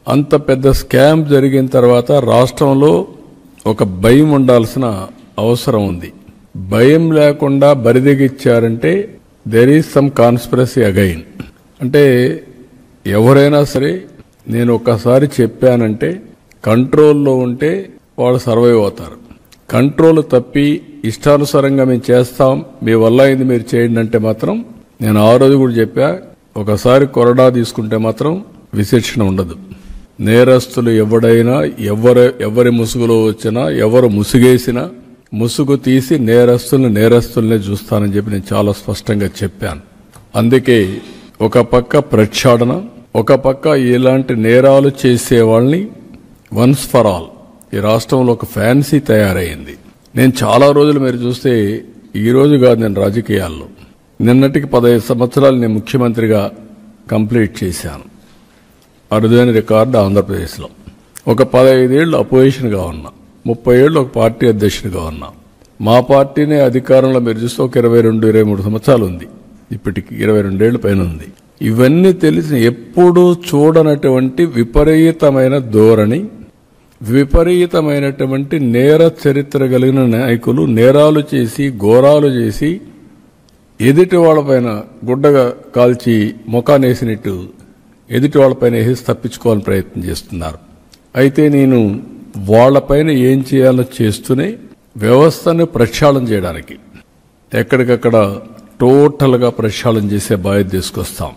అంత పెద్ద స్కామ్ జరిగిన తర్వాత రాష్ట్రంలో ఒక భయం ఉండాల్సిన అవసరం ఉంది. భయం లేకుండా బరిదెగిచ్చారంటే there is some conspiracy again. అంటే ఎవరైనా సరే నేను ఒక్కసారి చెప్పానంటే కంట్రోల్లో ఉంటే వాళ్ళు సర్వైవ్ అవుతారు. కంట్రోల్ తప్పి ఇష్టానుసారంగా మేము చేస్తాం, మీ వల్ల అయింది మీరు చేయండి అంటే మాత్రం, నేను ఆ రోజు కూడా చెప్పా, ఒకసారి కొరడా తీసుకుంటే మాత్రం విశిక్షణ ఉండదు. నేరస్తులు ఎవడైనా ఎవరి ముసుగులో వచ్చినా ఎవరు ముసుగేసినా ముసుగు తీసి నేరస్తుల్నే చూస్తానని చెప్పి నేను చాలా స్పష్టంగా చెప్పాను. అందుకే ఒక పక్క ప్రక్షాళన, ఒక పక్క ఇలాంటి నేరాలు చేసే వాళ్ళని వన్స్ ఫర్ ఆల్ ఈ రాష్ట్రంలో ఒక ఫ్యాన్సీ తయారైంది. నేను చాలా రోజులు మీరు చూస్తే ఈ రోజు కాదు, నేను రాజకీయాల్లో నిన్నటికి 15 సంవత్సరాలు నేను ముఖ్యమంత్రిగా కంప్లీట్ చేశాను. అరుదైన రికార్డు ఆంధ్రప్రదేశ్లో. ఒక 15 ఏళ్ళు అపోజిషన్గా ఉన్నా, 30 ఏళ్ళు ఒక పార్టీ అధ్యక్షుడిగా ఉన్నా. మా పార్టీనే అధికారంలో మీరు చూస్తే ఒక 22-23 సంవత్సరాలు ఉంది. ఇప్పటికి 22 ఏళ్ల పైన ఉంది. ఇవన్నీ తెలిసి ఎప్పుడూ చూడనటువంటి విపరీతమైన ధోరణి, విపరీతమైనటువంటి నేర చరిత్ర కలిగిన నాయకులు నేరాలు చేసి ఘోరాలు చేసి ఎదుటి వాళ్ళపైన గుడ్డగా కాల్చి ముఖానేసినట్టు ఎదుటి వాళ్ళపైన వేసి తప్పించుకోవాలని ప్రయత్నం చేస్తున్నారు. అయితే నేను వాళ్లపైన ఏం చేయాలో చేస్తూనే వ్యవస్థను ప్రక్షాళన చేయడానికి ఎక్కడికక్కడ టోటల్గా ప్రక్షాళన చేసే బాధ్యత తీసుకొస్తాం.